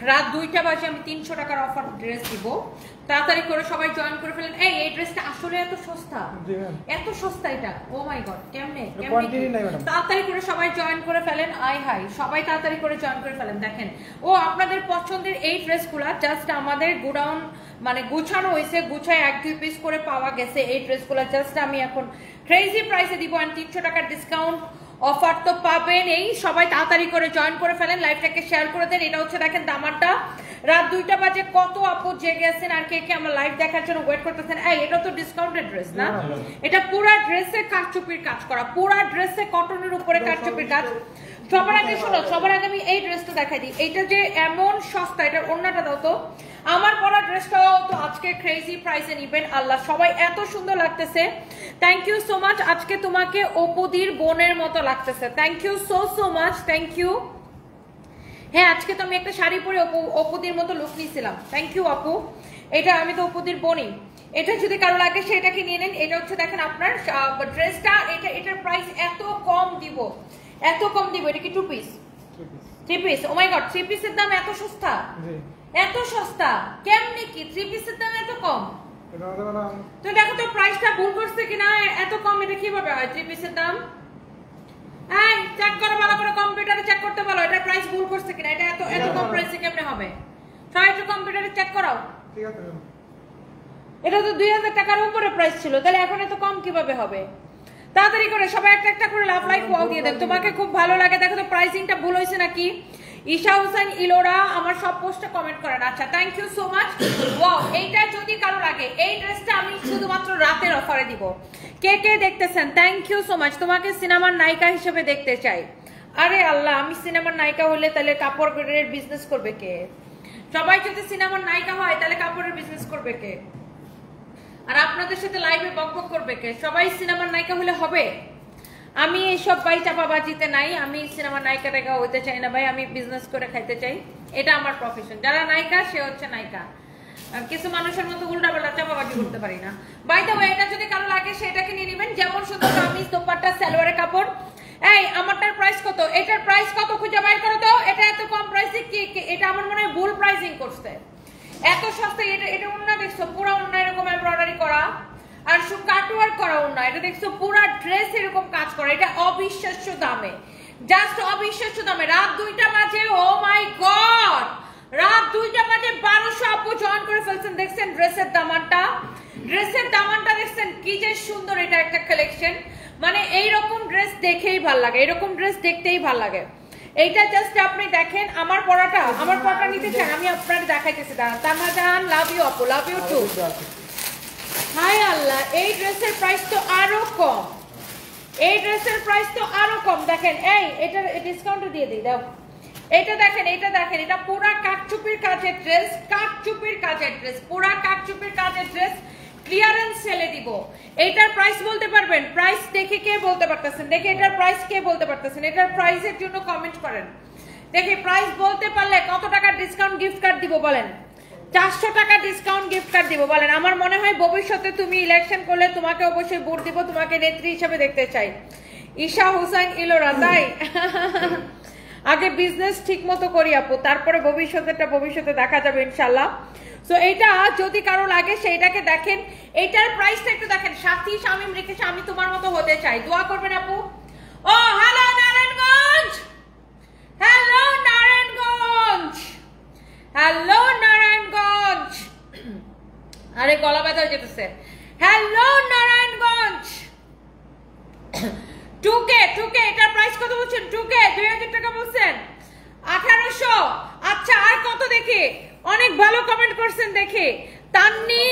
রাত 2টা বাজে আমি 300 টাকার অফার ড্রেস দিব, তাড়াতাড়ি করে সবাই জয়েন করে ফেলেন। এই ড্রেসটা আসলে এত সস্তা, এত সস্তা এটা, ও মাই গড, কেমনে তাড়াতাড়ি করে সবাই জয়েন করে ফেলেন। আই হাই, সবাই তাড়াতাড়ি করে জয়েন করে ফেলেন। দেখেন ও আপনাদের পছন্দের এই ড্রেসগুলা জাস্ট আমাদের গোডাউন মানে গুছানো হয়েছে, গুছায় 1-2 পিস করে পাওয়া গেছে। এই ড্রেসগুলা জাস্ট আমি এখন ক্রেজি প্রাইসে দিব, আর 300 টাকার ডিসকাউন্ট অফার তো পাবেন। এই সবাই তাড়াতাড়ি করে জয়েন করে ফেলেন, লাইভটাকে শেয়ার করে দেন। এটা হচ্ছে দেখেন দামারটা, রাত 2টা বাজে কত আপু জেগে আছেন আর কে কে আমার লাইভ দেখার জন্য ওয়েট করতেছেন। এই এটা তো ডিসকাউন্টেড ড্রেস না, এটা পুরো ড্রেসে কারচুপির কাজ করা, পুরো ড্রেসে কটনের উপরে কারচুপির কাজ। সবার আগে শোনো, সবার আগে আমি এই ড্রেসটা দেখাই দিই। এইটা যে এমন সস্তা, এটার ওড়নাটা দাও তো। আমার পরা ড্রেসটাও তো আজকে ক্রেজি প্রাইসে নিবেন। আল্লাহ, সবাই এত সুন্দর লাগতেছে, থ্যাংক ইউ সো মাচ। আজকে তোমাকে অপুদির বোনের মতো লাগতেছে, thank you so so much, thank you. হ্যাঁ, আজকে তো আমি একটা শাড়ি পরে অপুদির মতো লুক নিয়েছিলাম, থ্যাংক ইউ আপু। এটা আমি তো অপুদির বোনই। এটা যদি কারো লাগে সেটাকে নিয়ে নেন। এটা হচ্ছে দেখেন আপনার ড্রেসটা, এটার প্রাইস এত কম দিব, এত কম দিব। এটা কি 2 পিস? 3 পিস। ও মাই গড, 3 পিসের দাম এত সস্তা, এত সস্তা কেমনে কি 3 পিসের দাম এত কম? তো দেখো তো প্রাইসটা ভুল করছে কিনা, এত কম এটা কিভাবে হয় 3 পিসের দাম? এই চেক করো ভালো করে, কম্পিউটারে চেক করতে বলো এটা প্রাইস ভুল করছে কিনা। এটা এত কম প্রাইসে কেমনে হবে? সবাই একটু কম্পিউটারে চেক করো। ঠিক আছে, এটা তো 2000 টাকার উপরে প্রাইস ছিল, তাহলে এখন এত কম কিভাবে হবে? তাড়াতাড়ি করে সবাই একটা করে লাভ লাইক ওয়াও দিয়ে দেন। তোমাকে খুব ভালো লাগে, দেখো তো প্রাইসিংটা ভুল হয়েছে নাকি। ঈশা হোসেন ইলোরা আমার সব পোস্টে কমেন্ট করেন। আচ্ছা, thank you so much. Wow, এইটা যদি কারো লাগে, এই ড্রেসটা আমি শুধুমাত্র রাতের অফারে দিব। কে কে দেখতেছেন থ্যাংক ইউ সো মাচ। তোমাকে সিনেমার নায়িকা হিসেবে দেখতে চাই। আরে আল্লাহ, আমি সিনেমার নায়িকা হলে তাহলে কাপড়ের বিজনেস করবে কে? সবাই যদি সিনেমার নায়িকা হয় তাহলে কাপড়ের বিজনেস করবে কে? আর আপনাদের সাথে লাইভে বকবক করবে কে? সবাই সিনেমার নায়িকা হলে হবে? আমি এইসব ভাই চাপাবাজিতে নাই, আমি সিনেমার নায়িকা টাইকা হইতে চাই না ভাই, আমি বিজনেস করে খাইতে চাই, এটা আমার প্রফেশন। যারা নায়িকা সে হচ্ছে নায়িকা, কিছু মানুষের মতো উল্টাপাল্টা চাপাবাজি করতে পারি না। বাই দ্য ওয়ে, এটা যদি কারো লাগে সেটাকে নিয়ে নেবেন। যেমন সুন্দর কামিজ, দোপাট্টা, সালোয়ারের কাপড়। এই আমারটার প্রাইস কত? এটার প্রাইস কত খুঁজে বাইর করো তো। এটা এত কম প্রাইসে কি? এটা আমার মনে হয় ভুল প্রাইসিং করছে, এত সস্তা। এটা ওন্না দেখছো, পুরো ওন্না এরকম এমব্রয়ডারি করা আর কাটওয়ার্ক করা ওন্না। এটা দেখছো পুরো ড্রেস এরকম কাজ করা, এটা অবিশ্বাস্য দামে, জাস্ট অবিশ্বাস্য দামে। রাত 2টা বাজে, ও মাই গড, রাত 2টা বাজে 1200 আপু জয়েন করে ফেলছেন। দেখছেন ড্রেসের দামানটা, ড্রেসের দামানটা দেখছেন কি যে সুন্দর। এটা একটা কালেকশন, মানে এইরকম ড্রেস দেখেই ভাল লাগে, এরকম ড্রেস দেখতেই ভাল লাগে। এইটা জাস্ট আপনি দেখেন, আমার পরাটা নিতে চান, আমি আপনার দেখাইতেছি। দাঁড়ান, তামাজান লাভ ইউ আপু, লাভ ইউ টু। হাই আল্লাহ, এই ড্রেসের প্রাইস তো আরো কম, এই ড্রেসের প্রাইস তো আরো কম। দেখেন, এই এটা ডিসকাউন্ট দিয়ে দিই, দাও। এটা দেখেন, এটা দেখেন, এটা পুরা কাঠচুপির কাজের ড্রেস, কাঠচুপির কাজের ড্রেস, পুরা কাঠচুপির কাজের ড্রেস, ক্লিয়ারেন্স সেলে দিব। এটার প্রাইস বলতে পারবেন? প্রাইস দেখে কে বলতে পারতেছেন? দেখে এটার প্রাইস কে বলতে পারতেছেন? এটার প্রাইসের জন্য কমেন্ট করেন। দেখে প্রাইস বলতে পারলে কত টাকা ডিসকাউন্ট গিফট কার্ড দিব বলেন? 400 টাকা ডিসকাউন্ট গিফট কার্ড দিব বলেন? আমার মনে হয় ভবিষ্যতে তুমি ইলেকশন করলে তোমাকে অবশ্যই ভোট দিব, তোমাকে নেত্রী হিসেবে দেখতে চাই। ঈশা হোসেন ইলোরা, তাই আগে বিজনেস ঠিক মতো করি আপু, তারপরে ভবিষ্যতে দেখা যাবে ইনশাল্লাহ। সো এইটা যদি কারো লাগে সেইটাকে দেখেন। এইটার প্রাইসটা একটু দেখেন, সাথী শামিম রেখেছে আমি তোমার মতো হতে চাই, দোয়া করবেন আপু। ও hello Narayanganj, hello Narayanganj, hello Narayanganj, আরে গলা ব্যথা হয়ে যেতেছে। হ্যালো নারায়ণগঞ্জ, 2K এটার প্রাইস কত বলছেন? 2K 2000 টাকা বলছেন, 1800। আচ্ছা, আর কত দেখি? অনেক ভালো কমেন্ট করছেন দেখে। তান্নি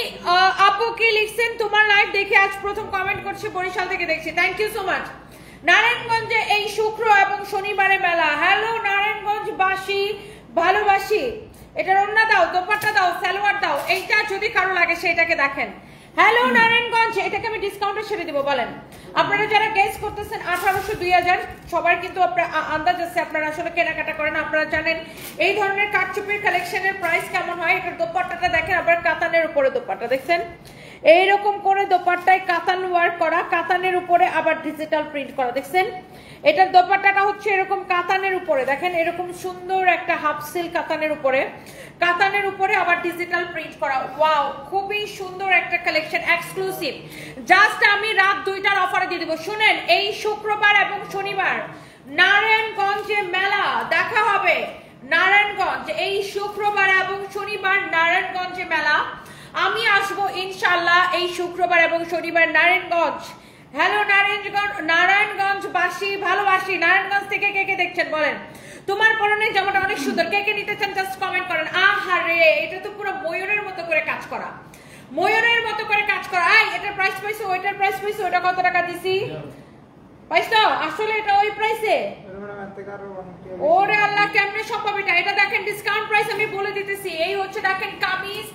আপু কি লিখছেন? তোমার লাইভ দেখে আজ প্রথম কমেন্ট করছি, বরিশাল থেকে দেখছি, থ্যাংক ইউ সো মাচ। নারায়ণগঞ্জে এই শুক্র এবং শনিবারে মেলা। হ্যালো নারায়ণগঞ্জ বাসী, ভালোবাসি। এটার ওন্না দাও, দোপাট্টা দাও, সালোয়ার দাও। এইটা যদি কারো লাগে সেটাকে দেখেন। হ্যালো নারায়ণগঞ্জ, এটাকে আমি ডিসকাউন্টে ছেড়ে দিব বলেন? আপনারা যারা গেস করতেছেন 1800 2000, সবার কিন্তু আন্দাজ আছে, আপনারা আসলে কেনাকাটা করেন, আপনারা জানেন এই ধরনের কাঠচুপির কালেকশনের প্রাইস কেমন হয়। এটার দোপাট্টাটা দেখেন, আবার কাতানের উপরে দোপাট্টা দেখছেন, এইরকম করে দোপাট্টায় কাতান ওয়ার্ক করা, কাতানের উপরে আবার ডিজিটাল প্রিন্ট করা। দেখছেন এটার দোপাট্টাটা হচ্ছে এরকম কাতানের উপরে, দেখেন এরকম সুন্দর একটা হাফ সিল্ক কাতানের উপরে, কাতানের উপরে আবার ডিজিটাল প্রিন্ট করা। ওয়াও, খুবই সুন্দর একটা কালেকশন, এক্সক্লুসিভ। জাস্ট আমি রাত 2টার অফারে দিয়ে দিব। শুনেন, এই শুক্রবার এবং শনিবার নারায়ণগঞ্জে মেলা দেখা হবে। নারায়ণগঞ্জ এই শুক্রবার এবং শনিবার নারায়ণগঞ্জে মেলা। আমি আসবো ইনশাল্লাহ এই শুক্রবার এবং শনিবার নারায়ণগঞ্জ। হ্যালো নারায়ণগঞ্জ বাসী, ভালোবাসি। নারায়ণগঞ্জ থেকে কে কে দেখছেন বলেন? তোমার পরনে জামাটা অনেক সুন্দর, কে কে নিতে চান জাস্ট কমেন্ট করেন। আহারে, এটা তো পুরো ময়ূরের মতো করে কাজ করা, ময়ূরের মতো করে কাজ করা। এটার প্রাইস পাইছো, ওইটার প্রাইস পাইছো, ওটা কত টাকা দিছি পাইছো? আসলে এটা ওই প্রাইসে? ওরে আল্লাহ, কেমনে সম্ভব এটা? এটা দেখেন ডিসকাউন্ট প্রাইস আমি বলে দিতেছি। এই হচ্ছে দেখেন কামিজ,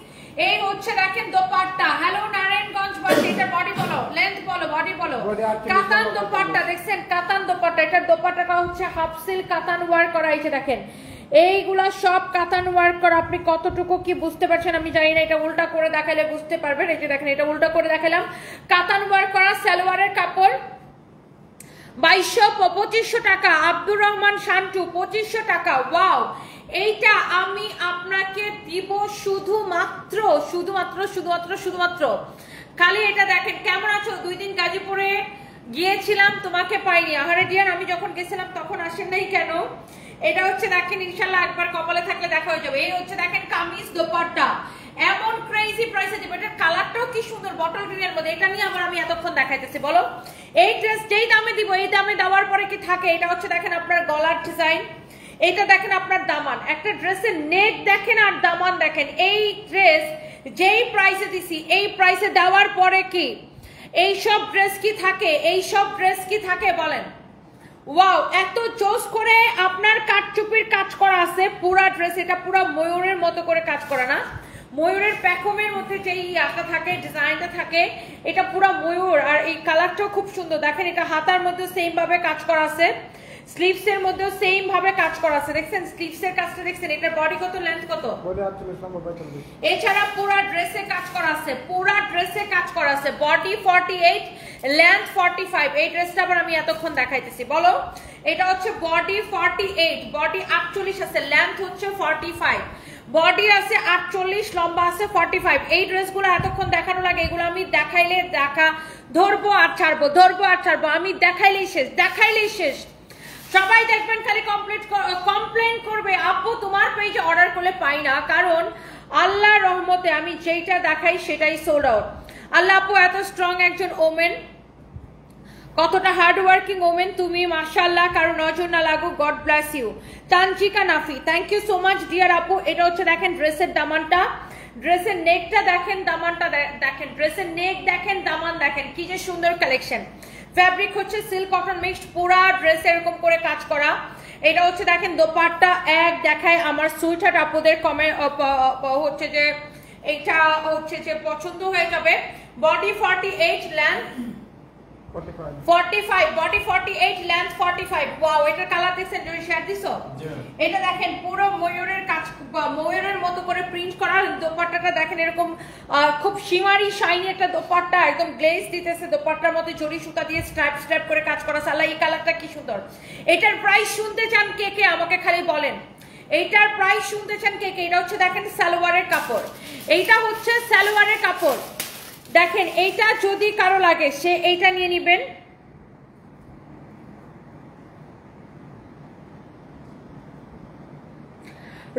এই হচ্ছে দেখেন দোপাট্টা। হ্যালো নারায়ণগঞ্জ বাসী, এটা বডি বলো, লেন্থ বলো, বডি বলো। কাতান দোপাট্টা দেখছেন, কাতান দোপাট্টা। এটার দোপাট্টাটা হচ্ছে হাফ সিল্ক কাতান ওয়ার্ক করা। এই যে দেখেন এইগুলা সব কাতান ওয়ার্ক করা। আপনি কতটুকু কি বুঝতে পারছেন আমি জানি না, এটা উল্টা করে দেখালে বুঝতে পারবেন। এই যে দেখেন এটা উল্টা করে দেখালাম, কাতান ওয়ার্ক করা। সালোয়ারের কাপড় 2200-2500 টাকা। আব্দুর রহমান শান্টু 2500 টাকা। ওয়াও, এইটা আমি আপনাকে দিব শুধুমাত্র শুধুমাত্র শুধুমাত্র শুধুমাত্র খালি এটা দেখেন। কেমন আছো? 2 দিন গাজীপুরে গিয়েছিলাম, তোমাকে পাইনি। আহারে ডিয়ার, আমি যখন গেছিলাম তখন আসেন নাই কেন? এটা হচ্ছে দেখেন ইনশাল্লাহ একবার কপালে থাকলে দেখা হয়ে যাবে। এই হচ্ছে দেখেন কামিজ দোপাট্টা, এমন ক্রেজি প্রাইসে দিব। এটার কালারটাও কি সুন্দর, বটল গ্রিনের মধ্যে। এটা নিয়ে আবার আমি এতক্ষণ দেখাইতেছি। বলো, এই ড্রেস যেই দামে দিব, এই দামে দেওয়ার পরে কি থাকে? এটা হচ্ছে দেখেন আপনার গলার ডিজাইন, এটা দেখেন আপনার দামান। একটা ড্রেসের নেক দেখেন আর দামান দেখেন। এই ড্রেস যেই প্রাইসে দিছি, এই প্রাইসে দেওয়ার পরে কি এই সব ড্রেস কি থাকে? এই সব ড্রেস কি থাকে বলেন? ওয়াও, এত জোস করে আপনার কাটচুপির কাজ করা আছে পুরা ড্রেস। এটা পুরো ময়ূরের মতো করে কাজ করা না, ময়ূরের প্যাকমের মধ্যে যে ইয়াটা থাকে, ডিজাইনটা থাকে, এটা পুরো ময়ূর। আর এই কালারটাও খুব সুন্দর দেখেন। এটা হাতার মধ্যে সেম ভাবে কাজ করা আছে, স্লিভস এর মধ্যেও সেম ভাবে কাজ করা আছে। দেখছেন স্লিভস এর কাজটা দেখছেন। এটার বডি কত, লেন্থ কত? এছাড়া পুরো ড্রেসে কাজ করা আছে, পুরো ড্রেসে কাজ করা আছে। Body 48, length 45। এই ড্রেসটা আবার আমি এতক্ষণ দেখাইতেছি। বলো, এটা হচ্ছে বডি 48, বডি 48 আছে, লেন্থ হচ্ছে 45, বডি আছে 48, লম্বা আছে 45। এই ড্রেসগুলো এতক্ষণ দেখানো লাগে, এগুলো আমি দেখাইলে ধরবো আর ছাড়বো, ধরবো আর ছাড়বো। আমি দেখাইলেই শেষ, দেখাইলেই শেষ। সবাই দেখবেন খালি কমপ্লেন করবে, আপু তোমার পেজে অর্ডার করলে পাই না। কারণ আল্লাহর রহমতে আমি যেটা দেখাই সেটাই সোল্ড আউট। আল্লাহ আপু এত স্ট্রং একজন ওমেন, কতটা হার্ড ওয়ার্কিং ওমেন তুমি, মাশাআল্লাহ, কারো নজর না লাগো। God bless you. Tanjika Nafi, thank you so much dear আপু। এটা হচ্ছে দেখেন ড্রেসের দামানটা, ড্রেসের নেকটা দেখেন, দামানটা দেখেন, ড্রেসের নেক দেখেন, দামান দেখেন, কি যে সুন্দর কালেকশন। ফ্যাব্রিক হচ্ছে সিল্ক কটন মিক্সড, পুরা ড্রেস এরকম করে কাজ করা। এটা হচ্ছে দেখেন দোপাট্টা এক দেখায় আমার সুইটহার্ট আপুদের কমেন্ট হচ্ছে যে এটা হচ্ছে যে পছন্দ হয়ে যাবে। Body 48, length 45, body 48, length 45। Wow, এটার কালার দেখছেন, যদি শেয়ার দিছো। এটা দেখেন পুরো ময়ূরের কাজ, ময়ূরের মতো করে প্রিন্ট করা। দোপাট্টাটা দেখেন এরকম খুব শিমারি শাইনি একটা দোপাট্টা, একদম গ্লেজ দিতেছে। দোপাট্টার মধ্যে জরি সুতা দিয়ে স্ট্র্যাপ স্ট্র্যাপ করে কাজ করা। সালা, এই কালারটা কি সুন্দর। এটার প্রাইস শুনতে চান কে কে আমাকে খালি বলেন। এইটার প্রাইস শুনতে চান কে কে? এটা হচ্ছে দেখেন সালোয়ারের কাপড়, এইটা হচ্ছে সালোয়ারের কাপড়। দেখেন এইটা যদি কারো লাগে সে এইটা নিয়ে নিবেন।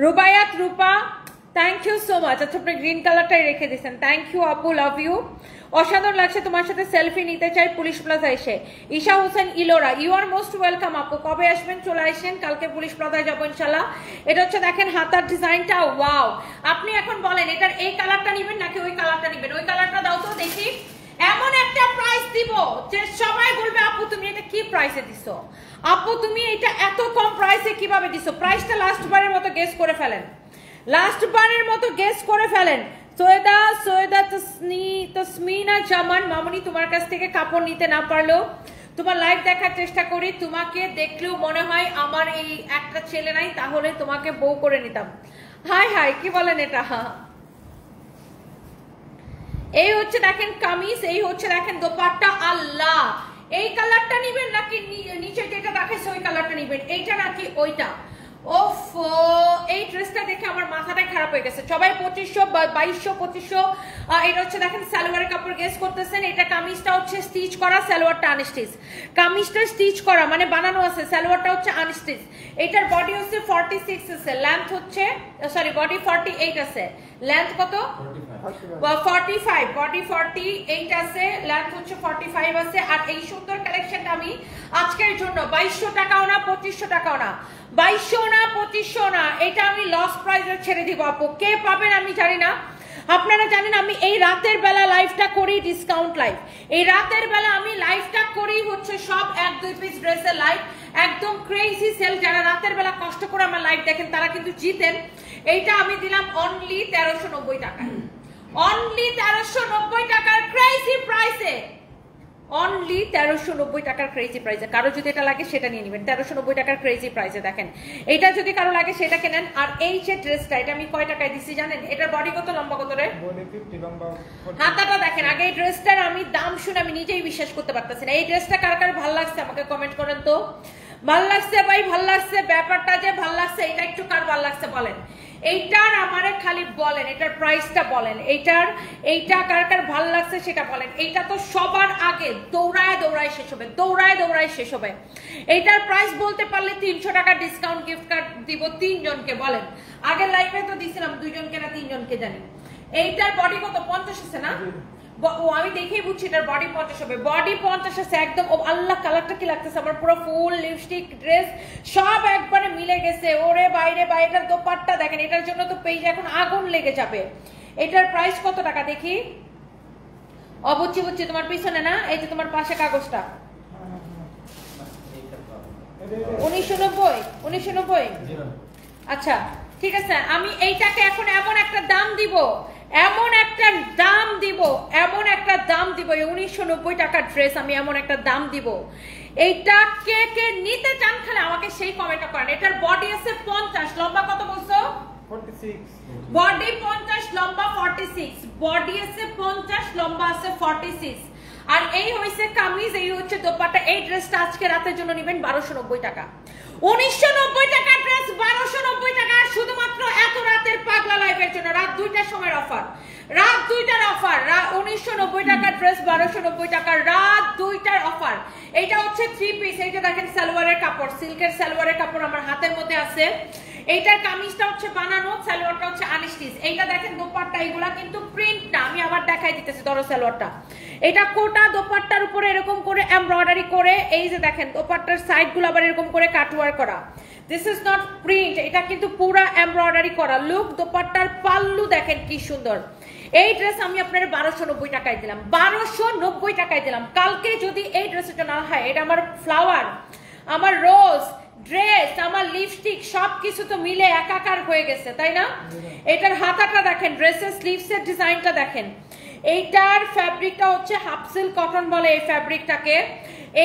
রুবায়াত রূপা, থ্যাংক ইউ সো মাচ। আচ্ছা, আপনি গ্রিন কালারটাই রেখে দিয়েছেন, থ্যাংক ইউ আপু, লাভ ইউ। অসাধারণ লাগছে, তোমার সাথে সেলফি নিতে চাই পুলিশ প্লাজা এসে। Isha Hossain Ilora, you are most welcome আপু। কবে আসবেন? চলে আসেন, কালকে পুলিশ প্লাজায় যাবো ইনশাল্লাহ। এটা হচ্ছে দেখেন হাতার ডিজাইনটা। ওয়াও, আপনি এখন বলেন এটার এই কালারটা নিবেন নাকি ওই কালারটা নিবেন? ওই কালারটা দাও তো দেখি। এমন একটা প্রাইস দিব যে সবাই বলবে আপু তুমি এটা কি প্রাইসে দিছো, আপু তুমি এটা এত কম প্রাইসে কিভাবে দিছো। প্রাইসটা লাস্ট বারের মতো গেস করে ফেলেন, লাস্ট বারের মতো গেস করে ফেলেন। সৈয়দা তসমিনা জামান, মামুনি তোমার কাছ থেকে কাপড় নিতে না পারলেও তোমার লাইভ দেখার চেষ্টা করি। তোমাকে দেখলেও মনে হয় আমার এই একটা ছেলে নাই, তাহলে তোমাকে বউ করে নিতাম। হাই হাই, কি বলেন এটা? এই হচ্ছে দেখেন কামিজ, এই হচ্ছে দেখেন দোপাট্টা। আল্লাহ, এই কালারটা নিবেন নাকি নিচে যেটা দেখাইছে ওই কালারটা নিবেন, এইটা নাকি ওইটা? ওফ, এই ড্রেসটা দেখে আমার মাথাটাই খারাপ হয়ে গেছে। সবাই 2500 2200 2500। এটা হচ্ছে দেখেন সালোয়ারের কাপড়, গেস করতেছেন। এটা কামিজটা হচ্ছে স্টিচ করা, সালোয়ারটা আনস্টিচ। কামিজটা স্টিচ করা মানে বানানো আছে, সালোয়ারটা হচ্ছে আনস্টিচ। এটার বডি হচ্ছে 46 আছে, লেন্থ হচ্ছে সরি বডি 48 আছে, লেন্থ কত? 45। বডি 48 আছে, লেন্থ হচ্ছে 45 আছে। আর এই সুন্দর কালেকশনটা আমি আজকের জন্য 2200 টাকাও না 2500 টাকাও না, 2200 না 2500 না, এটা আমি লস প্রাইসে ছেড়ে দিব আপু। কে পাবেন আমি জানি না, আপনারা জানেন আমি এই রাতের বেলা লাইভটা করি ডিসকাউন্ট লাইভ। এই রাতের বেলা আমি লাইভটা করি হচ্ছে সব 1-2 পিস ড্রেসের লাইভ, একদম ক্রেজি সেল। যারা রাতের বেলা কষ্ট করে আমার লাইভ দেখেন তারা কিন্তু জিতেন। এইটা আমি দিলাম অনলি 1390 টাকায়, অনলি 1390 টাকার ক্রেজি প্রাইসে, অনলি 1390 টাকার ক্রেজি প্রাইসে। কারো যদি এটা লাগে সেটা নিয়ে নেবেন 1390 টাকার ক্রেজি প্রাইসে। দেখেন এটা যদি কারো লাগে সেটা কেনেন। আর এই যে ড্রেসটা, এটা আমি কয় টাকায় দিচ্ছি জানেন? এটার বডি কত, লম্বা কত রে? বডি 50, লম্বা 40। হাতাটা দেখেন। আগে এই ড্রেসটার আমি দাম শুনে আমি নিজেই বিশ্বাস করতে পারতেছি না। এই ড্রেসটা কার কার ভালো লাগছে আমাকে কমেন্ট করেন তো। ভালো লাগছে ভাই, ভালো লাগছে, ব্যাপারটা যে ভালো লাগছে এটা একটু কার ভালো লাগছে বলেন। এইটার আমারে খালি বলেন, এটার প্রাইসটা বলেন, এইটা কার কার ভালো লাগছে সেটা বলেন। এইটা তো সবার আগে দৌড়ায় দৌড়ায় শেষ হবে, দৌড়ায় দৌড়ায় শেষ হবে। এইটার প্রাইস বলতে পারলে 300 টাকা ডিসকাউন্ট গিফট কার্ড দিব 3 জনকে। বলেন, আগের লাইভে তো দিছিলাম 2 জনকে না 3 জনকে জানি। এইটার বডি কত, 50 আছে না? ও আমি দেখেই বুঝছি এটার বডি 50 হবে, বডি 50 আছে একদম। ও আল্লাহ, কালারটা কি লাগতেছে আমার, পুরো ফুল লিপস্টিক ড্রেস সব একবারে মিলে গেছে। ওরে বাইরে বাইরেটার দোপাট্টা দেখেন, এটার জন্য তো পেজে এখন আগুন লেগে যাবে। এটার প্রাইস কত টাকা দেখি? বুঝছি বুঝছি, তোমার পিছনে না, এই যে তোমার পাশে কাগজটা 1990। 1990 আচ্ছা ঠিক আছে। আমি এইটাকে এখন এমন একটা দাম দিব, এমন একটা দাম দিব, এমন একটা দাম দিব, 1990 টাকার ড্রেস আমি এমন একটা দাম দিব। এইটা কে কে নিতে চান খালি আমাকে সেই কমেন্টটা করেন। এটার বডি আছে 50, লম্বা কত বলছো? 46। বডি 50, লম্বা 46। বডি আছে 50, লম্বা আছে 46। আর এই হইছে কামিজ, এই হচ্ছে দোপাট্টা। এই ড্রেসটা আজকে রাতের জন্য নেবেন 1290 টাকা। 1990 টাকার ড্রেস 1290 টাকা, শুধুমাত্র এত রাতের পাগলা লাইভের জন্য। রাত 2টার সময়ের অফার, রাত 2টার অফার। 1990 টাকার ড্রেস 1290 টাকা, রাত 2টার অফার। এইটা হচ্ছে 3 পিস। এইটা দেখেন সালোয়ারের কাপড়, সিল্কের সালোয়ারের কাপড় আমার হাতের মধ্যে আছে। এইটার কামিজটা হচ্ছে বানানো, সালোয়ারটা হচ্ছে আনস্টিচ। এইটা দেখেন দোপাট্টা, এগুলা কিন্তু প্রিন্ট না, আমি আবার দেখাই দিতেছি। ধরো সালোয়ারটা, এটা কোটা দোপাট্টার উপরে এরকম করে এমব্রয়ডারি করে, এই যে দেখেন দোপাট্টার সাইডগুলো আবার এরকম করে কাটওয়ার করা। দিস ইজ নট প্রিন্ট, এটা কিন্তু পুরো এমব্রয়ডারি করা। লুক, দোপাট্টার পাল্লু দেখেন কি সুন্দর। এই ড্রেস আমি আপনার 1290 টাকায় দিলাম, 1290 টাকায় দিলাম। কালকে যদি এই ড্রেসটা না হয়, এটা আমার ফ্লাওয়ার, আমার রোজ ড্রেস, আমার লিপস্টিক সবকিছু তো মিলে একাকার হয়ে গেছে, তাই না? এটার হাতাটা দেখেন, ড্রেসের স্লিভসের ডিজাইনটা দেখেন। এইটার ফ্যাব্রিকটা হচ্ছে হাফ সিল্ক কটন বলে এই ফ্যাব্রিকটাকে।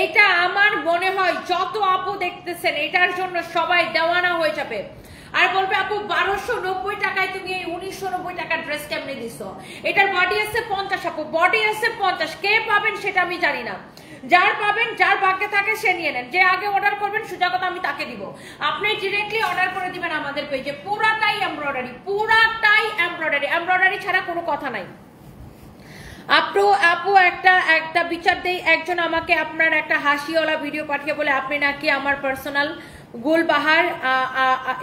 এইটা আমার মনে হয় যত আপু দেখতেছেন এটার জন্য সবাই দেওয়ানা হয়ে যাবে। আর বলবে আপু 1290 টাকায় তুমি এই 1990 টাকার ড্রেস কেমনে দিছো? এটার বডি আছে 50 আপু, বডি আছে 50। কে পাবেন সেটা আমি জানি না, যার পাবেন, যার ভাগ্যে থাকে সে নিয়ে নেন। যে আগে অর্ডার করবেন সোজা কথা আমি তাকে দিব। আপনি ডিরেক্টলি অর্ডার করে দিবেন আমাদের পেজে। পুরাটাই এমব্রয়ডারি, পুরাটাই এমব্রয়ডারি, এমব্রয়ডারি ছাড়া কোনো কথা নাই। আপু একটা বিচার দেই, একজন আমাকে আপনার একটা হাসিওয়ালা ভিডিও পাঠিয়ে বলে আপনি নাকি আমার পার্সোনাল গুলবাহার,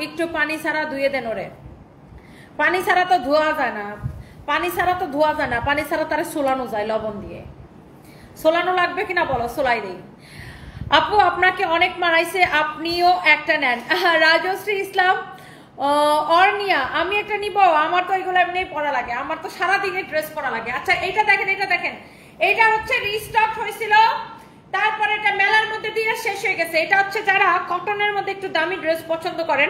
একটু পানি ছাড়া ধুয়ে দেন ওরে। পানি ছাড়া তো ধোয়া যায় না, পানি ছাড়া তো ধোয়া যায় না, পানি ছাড়া তারা সোলানো যায় লবণ দিয়ে। সোলানো লাগবে কিনা বলো, সোলাই দেই। আপু আপনাকে অনেক মারাইছে, আপনিও একটা নেন। রাজশ্রী ইসলাম অর্নিয়া, আমি একটা নিব, আমার তো এগুলো এমনি পরা লাগে, আমার তো সারাদিনে ড্রেস পরা লাগে। আচ্ছা এইটা দেখেন, এটা দেখেন, এটা হচ্ছে রিস্টক হয়েছিল, তারপরে এটা মেলার মধ্যে দিয়ে শেষ হয়ে গেছে। এটা হচ্ছে যারা কটনের মধ্যে একটু দামি ড্রেস পছন্দ করেন,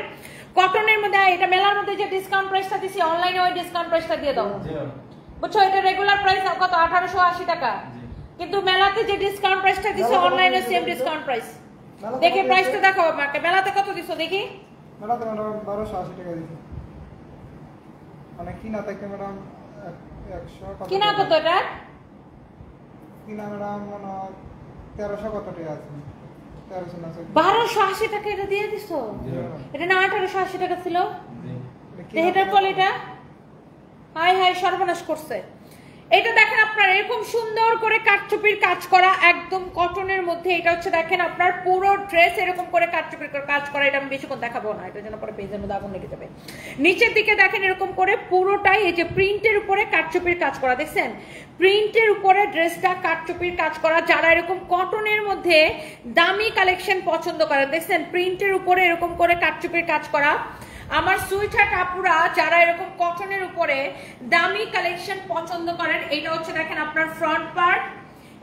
কটনের মধ্যে, এটা মেলার মধ্যে যে ডিসকাউন্ট প্রাইসটা দিছি অনলাইনে ওই ডিসকাউন্ট প্রাইসটা দিয়ে দাও, বুঝছো? এটা রেগুলার প্রাইস কত, 1880 টাকা, কিন্তু মেলাতে যে ডিসকাউন্ট প্রাইসটা দিছো অনলাইনে সেম ডিসকাউন্ট প্রাইস। দেখি প্রাইসটা দেখো আমাকে, মেলাতে কত দিছো দেখি? মেলাতে ম্যাডাম 1280 টাকা দিছি, মানে কি না থাকে ম্যাডাম 100 কিনা কত এটা? কিনা দাম মনে হয় 1300 কত টাকা আছে, 1300 না 1280 টাকা এটা দিয়ে দিছো। এটা না 1880 টাকা ছিল। এটার কোয়ালিটি হাই হাই সর্বনাশ করছে। এটা দেখেন আপনার এরকম সুন্দর করে কাটচুপির কাজ করা, একদম কটনের মধ্যে। এটা হচ্ছে দেখেন আপনার পুরো ড্রেস এরকম করে কাটচুপির কাজ করা। এটা আমি বেশিক্ষণ দেখাবো না, এটার জন্য পরে পেজের মধ্যে আগুন লেগে যাবে। নিচের দিকে দেখেন এরকম করে পুরোটাই এই যে প্রিন্টের উপরে কাটচুপির কাজ করা, দেখছেন প্রিন্টের উপরে ড্রেসটা কাটচুপির কাজ করা। যারা এরকম কটনের মধ্যে দামি কালেকশন পছন্দ করেন, দেখছেন প্রিন্টের উপরে এরকম করে কাটচুপির কাজ করা। আমার সুইটহার্ট আপুরা যারা এরকম কটনের উপরে দামি কালেকশন পছন্দ করেন, এটা হচ্ছে দেখেন আপনার ফ্রন্ট পার্ট,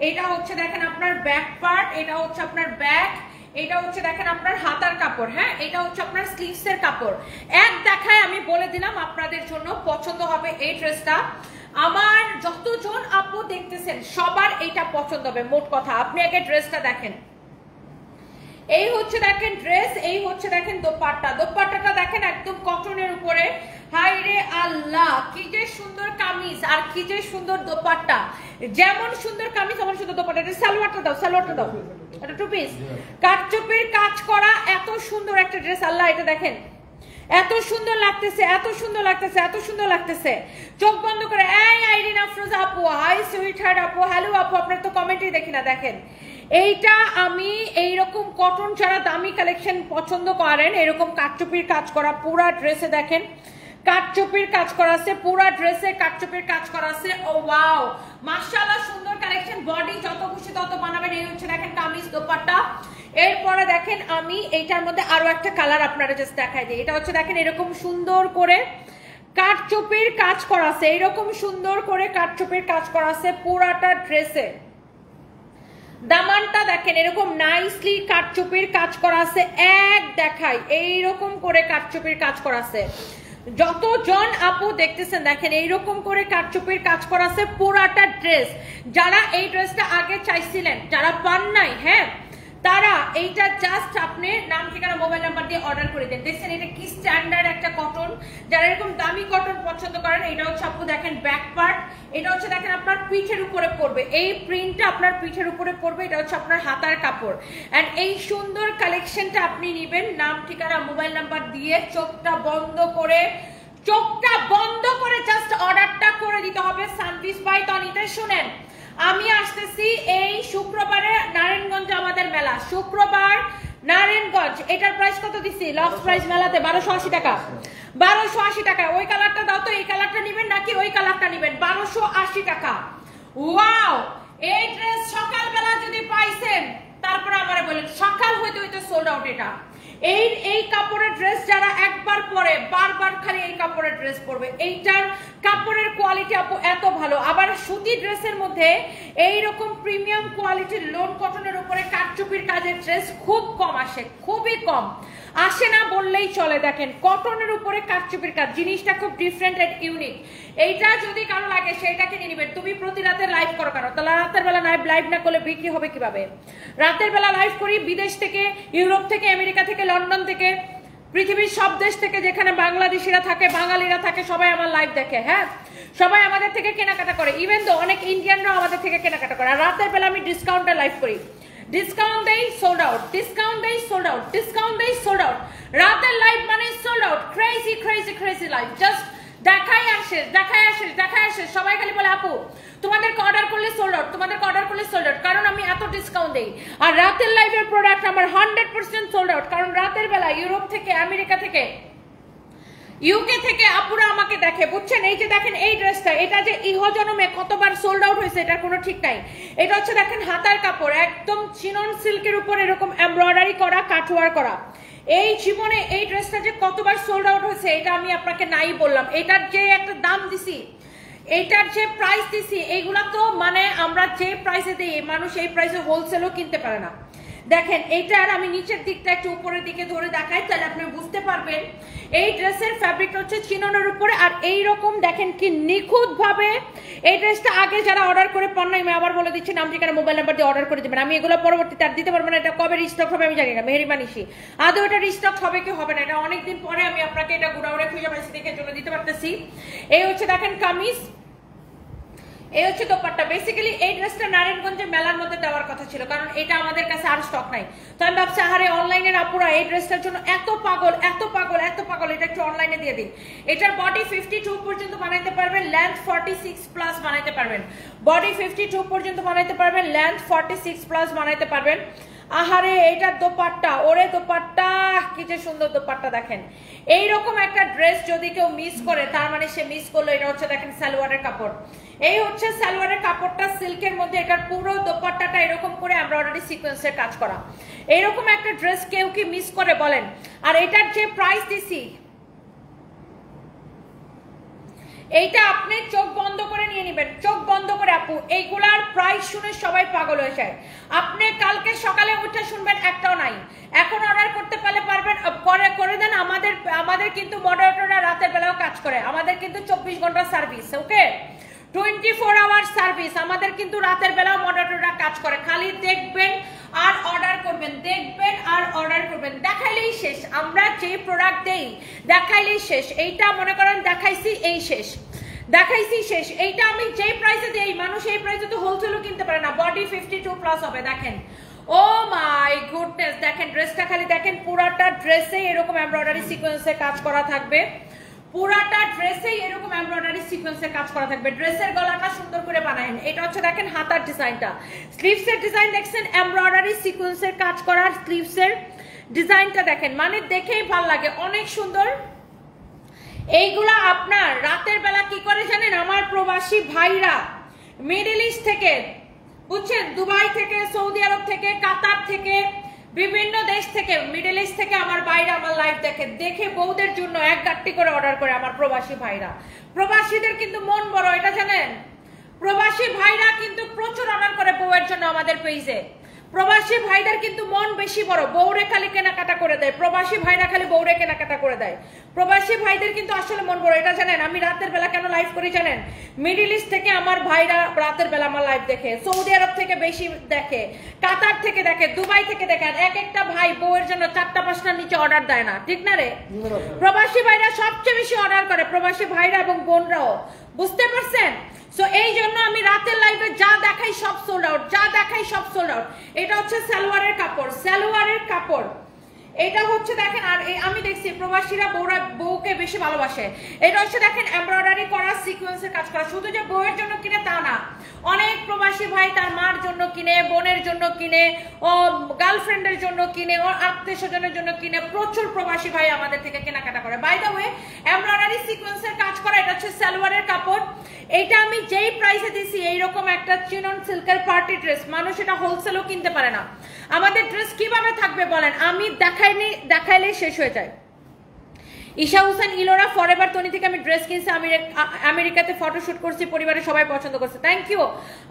এটা হচ্ছে দেখেন আপনার ব্যাক পার্ট, এটা হচ্ছে আপনার ব্যাক, এটা হচ্ছে দেখেন আপনার হাতার কাপড়, হ্যাঁ এটা হচ্ছে আপনার স্লিভস এর কাপড়। এক দেখায় আমি বলে দিলাম আপনাদের জন্য পছন্দ হবে এই ড্রেসটা। আমার যতজন আপু দেখতেছেন সবার এইটা পছন্দ হবে। মোট কথা আপনি আগে ড্রেসটা দেখেন। এই হচ্ছে দেখেন ড্রেস, এই হচ্ছে দেখেন দোপাট্টা। দোপাট্টাটা দেখেন একদম কটনের উপরে। হাই রে আল্লাহ, কি যে সুন্দর কামিজ আর কি যে সুন্দর দোপাট্টা। যেমন সুন্দর কামিজ তেমন সুন্দর দোপাট্টা। এটা সালোয়ারটা দাও, সালোয়ারটা দাও, এটা টু পিস কাটচুপির কাজ করা। এত সুন্দর একটা ড্রেস, আল্লাহ এটা দেখেন এত সুন্দর লাগতেছে, এত সুন্দর লাগতেছে, এত সুন্দর লাগতেছে। চোখ বন্ধ করে এই আইরিন আফরোজা আপু, হাই সুইটহার্ট আপু, হ্যালো আপু, আপনার তো কমেন্টই দেখি না। দেখেন এইটা আমি এইরকম কটন যারা দামি কালেকশন পছন্দ করেন, এরকম কাটচুপির কাজ করা পুরা ড্রেসে দেখেন কাটচুপির কাজ করা আছে, পুরা ড্রেসে কাটচুপির কাজ করা আছে। ও ওয়াও মাশাআল্লাহ, সুন্দর কালেকশন। বডি যত খুশি তত বানাবেন। এই হচ্ছে দেখেন কামিজ দোপাট্টা। এরপরে দেখেন আমি এইটার মধ্যে আরো একটা কালার আপনারা জাস্ট দেখাই দিই। এটা হচ্ছে দেখেন এরকম সুন্দর করে কাটচুপির কাজ করা আছে, এইরকম সুন্দর করে কাটচুপির কাজ করা আছে পুরাটা ড্রেসে। দামানটা দেখেন এরকম নাইসলি কাটচুপির কাজ করা আছে। এক দেখাই এইরকম করে কাটচুপির কাজ করা আছে। যতজন আপু দেখতেছেন দেখেন এইরকম করে কাটচুপির কাজ করা আছে পুরাটা ড্রেস। যারা এই ড্রেসটা আগে চাইছিলেন, যারা পান নাই, হ্যাঁ তারা এইটা জাস্ট আপনি নাম ঠিকানা মোবাইল নাম্বার দিয়ে অর্ডার করে দেন। দেখছেন এটা কি স্ট্যান্ডার্ড একটা কটন। যারা এরকম দামি কটন পছন্দ করেন, এটা হচ্ছে আপু দেখেন ব্যাক পার্ট, এটা হচ্ছে দেখেন আপনার পিঠের উপরে পড়বে, এই প্রিন্টটা আপনার পিঠের উপরে পড়বে। এটা হচ্ছে আপনার হাতার কাপড়। এন্ড এই সুন্দর কালেকশনটা আপনি নেবেন নাম ঠিকানা মোবাইল নাম্বার দিয়ে চোখটা বন্ধ করে, চোখটা বন্ধ করে জাস্ট অর্ডারটা করে দিতে হবে। সানপিস বাই তনিতে শুনেন, আমি আসতেছি এই শুক্রবারে নারায়ণগঞ্জ আমাদের মেলা, শুক্রবার নারায়ণগঞ্জ। এটার প্রাইস কত দিছি লক্স প্রাইস মেলাতে? 1280 টাকা। 1280 টাকা। ওই কালারটা দাও তো, এই কালারটা নেবেন নাকি ওই কালারটা নেবেন? 1280 টাকা। ওয়াও, এই ড্রেস সকালবেলা যদি পাইছেন তারপরে আমারে বলেন, সকাল হইতে হইতে সোল্ড আউট। এটা এই কাপড়ের ড্রেস যারা একবার পরে বারবার খালি এই কাপড়ের ড্রেস পরবে। এইটার কাপড়ের কোয়ালিটি আপু এত ভালো। আবার সুতি ড্রেসের মধ্যে এইরকম প্রিমিয়াম কোয়ালিটির লোন কটনের উপরে কাটচুপির কাজের ড্রেস খুব কম আসে, খুবই কম আসে না বললেই চলে। দেখেন কটনের উপরে কাটচুপির কাজ, জিনিসটা খুব ডিফারেন্ট এন্ড ইউনিক। এইটা যদি কারো লাগে সেইটাকে নিয়ে নেবেন। তুমি প্রতি রাতে লাইভ করো কেন? তাহলে রাতের বেলা লাইভ না করলে বিক্রি হবে কিভাবে? রাতের বেলা লাইভ করি বিদেশ থেকে, ইউরোপ থেকে, আমেরিকা থেকে, লন্ডন থেকে, পৃথিবীর সব দেশ থেকে যেখানে বাংলাদেশিরা থাকে, বাঙালিরা থাকে, সবাই আমার লাইভ দেখে। হ্যাঁ, সবাই আমাদের থেকে কেনাকাটা করে। ইভেন তো অনেক ইন্ডিয়ানরাও আমাদের থেকে কেনাকাটা করে। আর রাতের বেলা আমি ডিসকাউন্টে লাইভ করি। ডিসকাউন্ট দেই সোল্ড আউট, ডিসকাউন্ট দেই সোল্ড আউট, ডিসকাউন্ট দেই সোল্ড আউট। রাতের লাইভ মানে sold out. Crazy crazy crazy live. Just দেখাই আসে, দেখাই আসে, দেখাই আসে। সবাই খালি বলে আপু তোমাদেরকে অর্ডার করলে সোল্ড আউট, তোমাদেরকে অর্ডার করলে সোল্ড আউট, কারণ আমি এত ডিসকাউন্ট দেই। আর রাতের লাইভের প্রোডাক্ট আমার 100% সোল্ড আউট, কারণ রাতের বেলা ইউরোপ থেকে, আমেরিকা থেকে, ইউকে থেকে আপুরা আমাকে দেখে, বুঝছেন? এই যে দেখেন এই ড্রেসটা, এটা যে ইহজনমে কতবার সোল্ড আউট হয়েছে এটার কোনো ঠিক নাই। এটা হচ্ছে দেখেন হাতার কাপড়, একদম চিনন সিল্কের উপর এরকম এমব্রয়ডারি করা, কাটওয়ার করা। এই জীবনে এই ড্রেসটা যে কতবার সোল্ড আউট হয়েছে এটা আমি আপনাকে নাই বললাম। এটার যে একটা দাম দিছি, এইটার যে প্রাইস দিছি, এইগুলা তো মানে আমরা যে প্রাইসে দিই মানুষ এই প্রাইসে হোলসেলও কিনতে পারে না। দেখেন এইটার আমি নিচের দিকটা একটু উপরের দিকে ধরে দেখাই, তাহলে আপনি বুঝতে পারবেন। এই ড্রেসের ফ্যাব্রিকটা হচ্ছে চিননের উপরে, আর এই রকম দেখেন কি নিখুঁত ভাবে এই ড্রেসটা আগে যারা অর্ডার করে পান না, আমি আবার বলে দিচ্ছি নাম ঠিকানা মোবাইল নাম্বার দিয়ে অর্ডার করে দেবেন। আমি এগুলো পরবর্তীতে আর দিতে পারবো না। এটা কবে রিস্টক হবে আমি জানি না, মেহেরবানিশি আদৌ এটা রিস্টক হবে কি হবে না, এটা অনেকদিন পরে আমি আপনাকে এটা গুড়াউড়ে খুঁজে পাইছি দেখে জন্য দিতে পারতেছি। এই হচ্ছে দেখেন কামিজ, এই হচ্ছে দোপাট্টা। বেসিক্যালি এই ড্রেসটা নারায়ণগঞ্জে মেলার মধ্যে দেওয়ার কথা ছিল, কারণ এটা আমাদের কাছে আর স্টক নাই। তো আমি ভাবছি আরে অনলাইনের আপুরা এই ড্রেসটার জন্য এত পাগল এত পাগল এত পাগল, এটা একটু অনলাইনে দিয়ে দিই। এটার বডি 52 পর্যন্ত বানাইতে পারবেন, লেন্থ 46 প্লাস বানাইতে পারবেন। বডি 52 পর্যন্ত বানাইতে পারবেন, লেন্থ 46 প্লাস বানাইতে পারবেন। আহারে এইটার দোপাট্টা, ওরে দোপাট্টা কি যে সুন্দর দোপাট্টা দেখেন। এইরকম একটা ড্রেস যদি কেউ মিস করে তার মানে সে মিস করলো। এটা হচ্ছে দেখেন সালোয়ারের কাপড়, এই হচ্ছে সালোয়ারের কাপড়টা সিল্কের মধ্যে। এটার পুরো দোপাট্টাটা এরকম করে এমব্রয়ডারি সিকোয়েন্সের কাজ করা। এইরকম একটা ড্রেস কেউ কি মিস করে বলেন? আর এটার যে প্রাইস দিছি, এইটা আপনি চোখ বন্ধ করে নিয়ে নেবেন, চোখ বন্ধ করে আপু। এইগুলার প্রাইস শুনে সবাই পাগল হয়ে যায়। আপনি কালকে সকালে উঠে শুনবেন একটাও নাই। এখন অর্ডার করতে পারবেন, করে দেন। আমাদের কিন্তু মডারেটররা রাতের বেলাও কাজ করে, আমাদের কিন্তু 24 ঘন্টা সার্ভিস, ওকে 24 আওয়ার সার্ভিস। আমাদের কিন্তু রাতের বেলাও মডারেটররা কাজ করে। খালি দেখবেন আর অর্ডার করবেন, দেখবেন আর অর্ডার করবেন, দেখাইলেই শেষ। আমরা যে প্রোডাক্ট দেই দেখাইলেই শেষ। এইটা মনে করেন দেখাইছি এই শেষ, দেখাইছি শেষ। এইটা আমি যেই প্রাইসে দেই মানুষ এই প্রাইসে তো হোলসেলও কিনতে পারে না। বডি 52 প্লাস হবে দেখেন। ও মাই গুডনেস, দেখেন ড্রেসটা খালি দেখেন। পুরাটা ড্রেসে এরকম এমব্রয়ডারি সিকোয়েন্সে কাজ করা থাকবে, পুরাটা ড্রেসেই এরকম এমব্রয়ডারি সিকোয়েন্সে কাজ করা থাকবে। ড্রেসের গলাটা সুন্দর করে বানায়েন। এটা হচ্ছে দেখেন হাতার ডিজাইনটা, স্লিভসের ডিজাইন দেখছেন, এমব্রয়ডারি সিকোয়েন্সের কাজ করার স্লিভসের ডিজাইনটা দেখেন, মানে দেখেই ভালো লাগে, অনেক সুন্দর। এইগুলা আপনার রাতের বেলা কি করে জানেন? আমার প্রবাসী ভাইরা মিডল ইস্ট থেকে, বুঝছেন, দুবাই থেকে, সৌদি আরব থেকে, কাতার থেকে, বিভিন্ন দেশ থেকে, মিডল ইস্ট থেকে আমার ভাইরা আমার লাইভ দেখে বউদের জন্য এক গাট্টি করে অর্ডার করে আমার প্রবাসী ভাইরা। প্রবাসীদের কিন্তু মন বড়, এটা জানেন? প্রবাসী ভাইরা কিন্তু প্রচুর অর্ডার করে বউয়ের জন্য আমাদের পেজে। প্রবাসী ভাইদের কিন্তু মন বেশি বড়, বউরে খালি কেনাকাটা করে দেয়। প্রবাসী ভাইরা খালি বউরে কেনাকাটা করে দেয়। প্রবাসী ভাইদের কিন্তু আসলে মন বড়, এটা জানেন? আমি রাতের বেলা কেন লাইভ করি জানেন? মিডল ইস্ট থেকে আমার ভাইরা রাতের বেলা আমার লাইভ দেখে, সৌদি আরব থেকে বেশি দেখে, কাতার থেকে দেখে, দুবাই থেকে দেখে। এক একটা ভাই বউয়ের জন্য 4টা-5টার নিচে অর্ডার দেয় না, ঠিক না রে? প্রবাসী ভাইরা সবচেয়ে বেশি অর্ডার করে, প্রবাসী ভাইরা এবং বোনরাও, বুঝতে পারছেন? সো এই জন্য আমি রাতের লাইভে যা দেখাই সব সোল্ড আউট, যা দেখাই সব সোল্ড আউট। এটা হচ্ছে সালোয়ারের কাপড়, সালোয়ারের কাপড়। এটা হচ্ছে দেখেন, আর আমি দেখছি প্রবাসীরা বউকে বেশি ভালোবাসে। এটা হচ্ছে দেখেন এমব্রয়ডারি করা সিকোয়েন্সের কাজ করা। শুধু যে বউয়ের জন্য কিনে তা না, অনেক প্রবাসী ভাই তার মার জন্য কিনে, বোনের জন্য কিনে, ও গার্লফ্রেন্ডের জন্য কিনে, ও আত্মীয় স্বজনের জন্য কিনে। প্রচুর প্রবাসী ভাই আমাদের থেকে কেনাকাটা করে। বাই দ্য ওয়ে, এমব্রয়ডারি সিকোয়েন্সের কাজ করা। এটা হচ্ছে সালোয়ারের কাপড়। এটা আমি যেই প্রাইসে দিছি, এইরকম একটা চিনন সিল্কের পার্টি ড্রেস মানুষ এটা হোলসেলও কিনতে পারে না। আমাদের ড্রেস কিভাবে থাকবে বলেন? আমি দেখাইলেই শেষ হয়ে যায়। ঈশা হোসেন ইলোরা ফরএভার তনি থেকে আমি ড্রেস কিনছি, আমেরিকাতে ফটোশুট করছি, পরিবারের সবাই পছন্দ করছে। থ্যাংক ইউ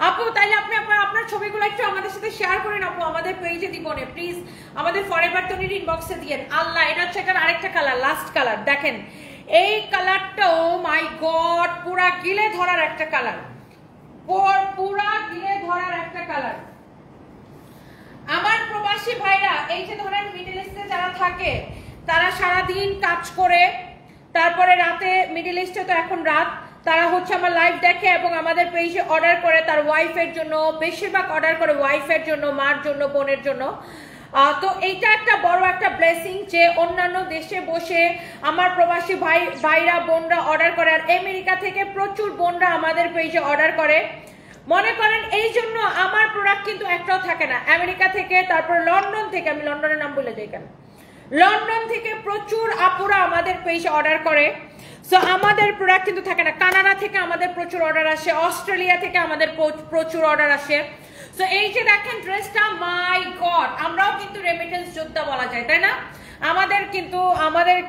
আপু। তাইলে আপনি আপনার ছবিগুলো একটু আমাদের সাথে শেয়ার করেন আপু, আমাদের পেজে দিব না প্লিজ, আমাদের ফরএভার তনির ইনবক্সে দিয়েন। আল্লাহ, এটা হচ্ছে একটা আরেকটা কালার, লাস্ট কালার দেখেন। এই কালারটা ও মাই গড, পুরা গিলে ধরার একটা কালার, পুরা গিলে ধরার একটা কালার। আমার প্রবাসী ভাইরা এই যে ধরেন মিডল ইস্টে যারা থাকে, তারা সারাদিন কাজ করে, তারপরে রাতে, মিডল ইস্টে তো এখন রাত, তারা হচ্ছে আমার লাইভ দেখে এবং আমাদের পেজে অর্ডার করে তার ওয়াইফের জন্য, বেশিরভাগ অর্ডার করে ওয়াইফের জন্য, মার জন্য, বোনের জন্য। তো এইটা একটা বড় একটা ব্লেসিং যে অন্যান্য দেশে বসে আমার প্রবাসী ভাইরা বোনরা অর্ডার করে। আর আমেরিকা থেকে প্রচুর বোনরা আমাদের পেজে অর্ডার করে। মনে করেন এই জন্য আমার প্রোডাক্ট কিন্তু একটাও থাকে না। আমেরিকা থেকে, তারপর লন্ডন থেকে, আমি লন্ডনের নাম বলে যাই কেন, লন্ডন থেকে প্রচুর আপুরা আমাদের পেজে অর্ডার করে। সো আমাদের প্রোডাক্ট কিন্তু থাকে না। কানাডা থেকে আমাদের প্রচুর অর্ডার আসে, অস্ট্রেলিয়া থেকে আমাদের প্রচুর অর্ডার আসে। সো এই যে দেখেন ড্রেসটা, মাই গড, আমরাও কিন্তু রেমিটেন্স যোদ্ধা বলা যায়, তাই না? আমাদের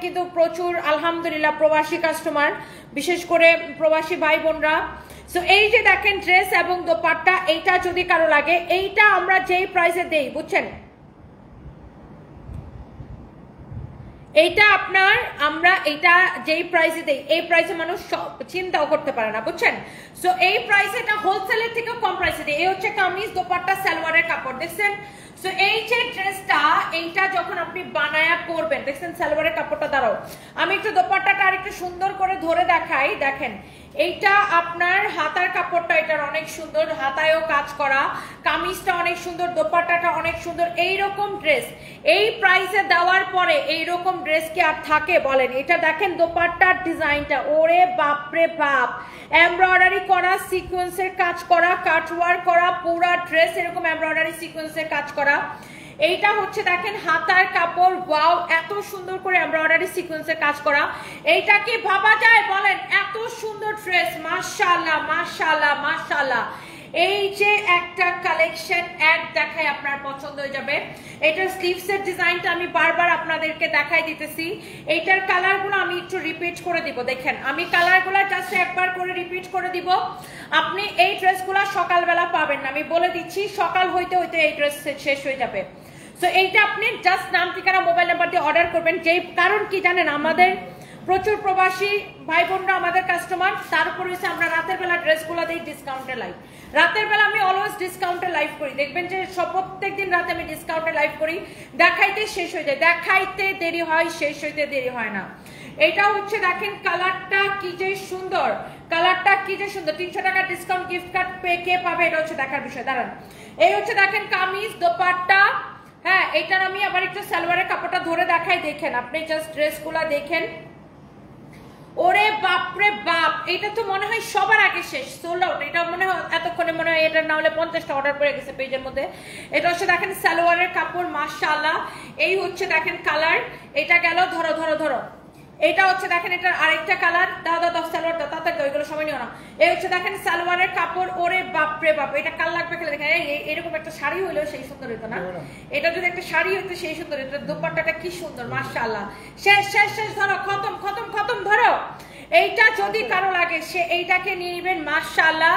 কিন্তু প্রচুর আলহামদুলিল্লাহ প্রবাসী কাস্টমার, বিশেষ করে প্রবাসী ভাই বোনরা। সো এই যে দেখেন ড্রেস এবং দোপাট্টা, এইটা যদি কারো লাগে, এইটা আমরা যেই প্রাইসে দেই, বুঝছেন, এইটা আপনার, আমরা এইটা যেই প্রাইসে দেই, এই প্রাইসে মানুষ চিন্তাও করতে পারে না, বুঝছেন? সো এই প্রাইসে এটা হোলসেলের থেকে কম প্রাইসে দেই। এই হচ্ছে কামিজ, দোপাট্টা, সালোয়ারের কাপড়, দেখছেন? সো এই যে ড্রেসটা, এইটা যখন আপনি বানায়া পরবেন, দেখছেন সালোয়ারের কাপড়টা, দাঁড়াও আমি একটু দোপাট্টাটা আর একটু সুন্দর করে ধরে দেখাই। দেখেন এইটা আপনার হাতার কাপড়টা এটার অনেক সুন্দর, হাতায়ও কাজ করা, কামিজটা অনেক সুন্দর, দোপাট্টাটা অনেক সুন্দর। এইরকম ড্রেস এই প্রাইসে দেওয়ার পরে এইরকম ড্রেস কি আর থাকে বলেন? এটা দেখেন দোপাট্টার ডিজাইনটা, ওরে বাপরে বাপ, এমব্রয়ডারি করা, সিকোয়েন্সের কাজ করা, কাটওয়ার্ক করা, পুরা ড্রেস এরকম এমব্রয়ডারি সিকোয়েন্সের কাজ করা। এইটা হচ্ছে দেখেন হাতার কাপড়, ওয়াও এত সুন্দর করে এমব্রয়ডারি সিকোয়েন্সের কাজ করা। এইটা কি ভাবা যায় বলেন? এত সুন্দর ড্রেস, মাশাআল্লাহ মাশাআল্লাহ মাশাআল্লাহ। এই যে একটা কালেকশন এক দেখায় আপনার পছন্দ হয়ে যাবে। এটার স্লিভসের ডিজাইনটা আমি বারবার আপনাদেরকে দেখাই দিতেছি। এইটার কালারগুলো আমি একটু রিপিট করে দিব, দেখেন আমি কালারগুলো জাস্ট একবার করে রিপিট করে দিব। আপনি এই ড্রেসগুলো সকালবেলা পাবেন না, আমি বলে দিচ্ছি, সকাল হইতে হইতে এই ড্রেস শেষ হয়ে যাবে। সো এইটা আপনি জাস্ট নাম ঠিকানা মোবাইল নাম্বার দিয়ে অর্ডার করবেন। যেই কারণ কি জানেন, আমাদের প্রচুর প্রবাসী ভাই বোনরা আমাদের কাস্টমার, তার উপর হচ্ছে আমরা রাতের বেলা ড্রেসগুলো দিই ডিসকাউন্টে লাইভ। রাতের বেলা আমি অলওয়েজ ডিসকাউন্টে লাইভ করি, দেখবেন যে প্রত্যেকদিন রাতে আমি ডিসকাউন্টে লাইভ করি। দেখাইতে শেষ হয়ে যায়, দেখাইতে দেরি হয়, শেষ হইতে দেরি হয় না। এটা হচ্ছে দেখেন কালারটা কি যে সুন্দর, কালারটা কি যে সুন্দর। 300 টাকা ডিসকাউন্ট গিফট কার্ড কে পাবে এটা হচ্ছে দেখার বিষয়। দাঁড়ান, এই হচ্ছে দেখেন কামিজ দোপাট্টা। হ্যাঁ, এইটার আমি আবার একটু সালোয়ারের কাপড়টা ধরে দেখাই, দেখেন আপনি জাস্ট ড্রেসগুলা দেখেন। ওরে বাপরে বাপ, এটা তো মনে হয় সবার আগে শেষ, সোল্ড আউট। এটা মনে হয় এতক্ষণে মনে হয় এটা না হলে 50টা অর্ডার করে গেছে পেজের মধ্যে। এটা হচ্ছে দেখেন সালোয়ারের কাপড়, মাশাআল্লাহ। এই হচ্ছে দেখেন কালার, এটা গেল, ধরো ধরো ধরো। এটা হচ্ছে দেখেন এটার আরেকটা কালার, দাও দাও দাও সালোয়ার দাও, তাড়াতাড়ি দাও, এগুলো সময় নিও না। এই হচ্ছে দেখেন সালোয়ারের কাপড়, ওরে বাপরে বাপ, এটা কাল লাগবে খেলে দেখেন। এরকম একটা শাড়ি হইলেও সেই সুন্দর হইতো না? এটা যদি একটা শাড়ি হইতো সেই সুন্দর হইতো। দোপাট্টাটা কি সুন্দর, মাশাআল্লাহ। শেষ শেষ শেষ, ধরো, খতম খতম খতম, ধরো। এইটা যদি কারো লাগে সে এইটাকে নিয়ে নেবেন, মাশাআল্লাহ।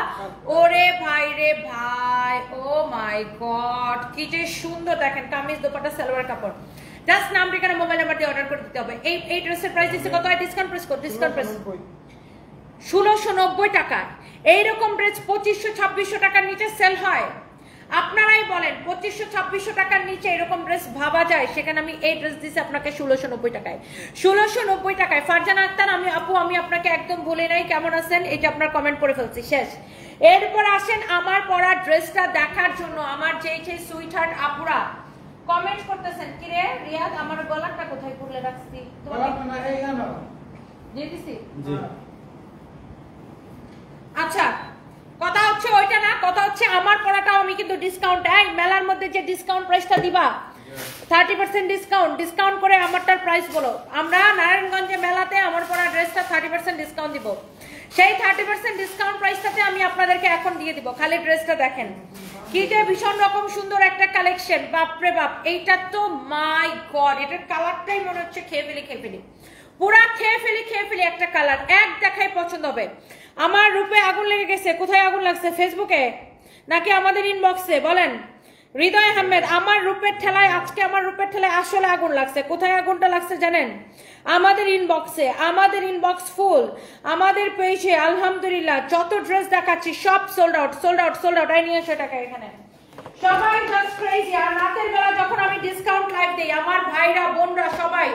ওরে ভাই রে ভাই, ও মাই গড, কি যে সুন্দর দেখেন কামিজ দোপাট্টা সালোয়ার কাপড়। জাস্ট নাম ঠিকানা মোবাইল নাম্বার দিয়ে অর্ডার করে দিতে হবে। এই ড্রেসের প্রাইস দিচ্ছে কত? ডিসকাউন্ট প্রেস কর, ডিসকাউন্ট প্রেস 1690 টাকা। এইরকম ড্রেস 2500-2600 টাকার নিচে সেল হয়? আপনারাই বলেন 2500-2600 টাকার নিচে এরকম ড্রেস ভাবা যায়? সেখানে আমি এই ড্রেস দিচ্ছি আপনাকে 1690 টাকায়। 1690 টাকায়। ফারজানা আক্তার, আমি আপু আমি আপনাকে একদম ভুলে নাই, কেমন আছেন? এই যে আপনার কমেন্ট করে ফেলছি, শেষ। এরপর আসেন আমার পরা ড্রেসটা দেখার জন্য। আমার যেই যে সুইট হার্ট আপুরা কমেন্ট করতেছেন, কি রে রিয়াদ আমার গলাটা কোথায় খুলে রাখছি? আচ্ছা, কথা হচ্ছে ওইটা না, কথা হচ্ছে আমার পড়াটাও আমি কিন্তু ডিসকাউন্ট, এই মেলার মধ্যে যে ডিসকাউন্ট প্রাইসটা দিবা 30% ডিসকাউন্ট করে আমারটার প্রাইস বলো। আমরা নারায়ণগঞ্জে মেলাতে আমার পড়া ড্রেসটা 30% ডিসকাউন্ট দিব। সেই 30% ডিসকাউন্ট প্রাইসটাতে আমি আপনাদেরকে এখন দিয়ে দিব। খালি ড্রেসটা দেখেন কি যে ভীষণ রকম সুন্দর একটা কালেকশন, বাপরে বাপ। এইটা তো মাই গড, এটার কালারটাই মনে হচ্ছে খেয়ে ফেলি, পুরা খেয়ে ফেলি একটা কালার। এক দেখায় পছন্দ হবে। আমার রূপে আগুন লেগে গেছে। কোথায় আগুন লাগছে? ফেসবুকে নাকি আমাদের ইনবক্সে? বলেন। হৃদয় আহমেদ, আমার রূপের ঠেলায়, আজকে আমার রূপের ঠেলায় আসলে আগুন লাগছে। কোথায় আগুনটা লাগছে জানেন? আমাদের ইনবক্সে। আমাদের ইনবক্স ফুল, আমাদের পেজে আলহামদুলিল্লাহ যত ড্রেস দেখাচ্ছি সব sold out, sold out, sold out. 900 টাকা এখানে সবাই জাস্ট ক্রেজি। আর রাতের বেলা যখন আমি ডিসকাউন্ট লাইভ দেই, আমার ভাইরা বোনরা সবাই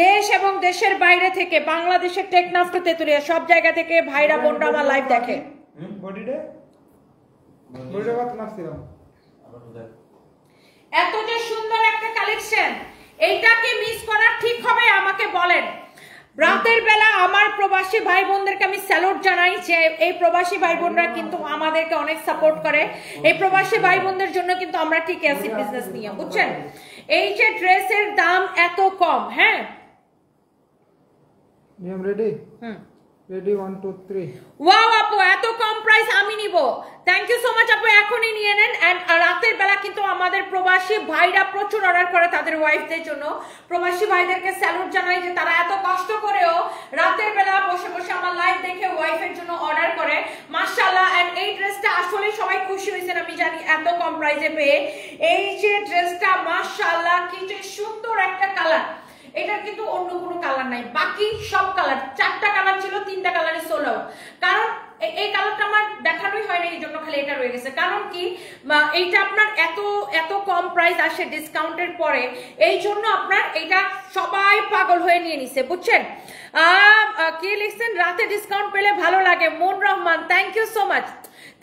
দেশ এবং দেশের বাইরে থেকে, বাংলাদেশের টেকনাফ টু তেতুলিয়া সব জায়গা থেকে ভাইরা বোনরা আমার লাইভ দেখে। এত যে সুন্দর একটা কালেকশন, এইটাকে মিস করা ঠিক হবে? আমাকে বলেন। রাতের বেলা আমার প্রবাসী ভাই বোনদেরকে আমি স্যালুট জানাই, যে এই প্রবাসী ভাই বোনরা কিন্তু আমাদেরকে অনেক সাপোর্ট করে। এই প্রবাসী ভাই বোনদের জন্য কিন্তু আমরা টিকে আছি বিজনেস নিয়ে, বুঝছেন? এই যে ড্রেসের দাম এত কম, হ্যাঁ রেডি রেডি 1 2 3। ওয়াও আপু, এত কম প্রাইস আমি নিব। থ্যাংক ইউ সো মাচ আপু, এখনই নিয়ে নেন। এন্ড রাতের বেলা কিন্তু আমাদের প্রবাসী ভাইরা প্রচুর অর্ডার করে তাদের ওয়াইফদের জন্য। প্রবাসী ভাইদেরকে স্যালুট জানাই যে তারা এত কষ্ট করেও রাতের বেলা বসে বসে আমার লাইভ দেখে ওয়াইফের জন্য অর্ডার করে, মাশাআল্লাহ। এন্ড এই ড্রেসটা আসলে সবাই খুশি হয়েছেন আমি জানি এত কম প্রাইসে পেয়ে। এই যে ড্রেসটা মাশাআল্লাহ, কি যে সুন্দর একটা কালার। এটার কিন্তু অন্য কোনো কালার নাই, বাকি সব কালার, 4টা কালার ছিল, 3টা কালারে সোল্ড আউট। কারণ এই কালারটা আমার দেখানোই হয়নি, এই জন্য খালি এটা রয়ে গেছে। গেছে। কারণ কি এইটা আপনার এত এত কম প্রাইস আসে ডিসকাউন্টের পরে, এই জন্য আপনার এটা সবাই পাগল হয়ে নিয়ে নিছে, বুঝছেন? কি লিখছেন, রাতে ডিসকাউন্ট পেলে ভালো লাগে, Mon Rahman, thank you so much,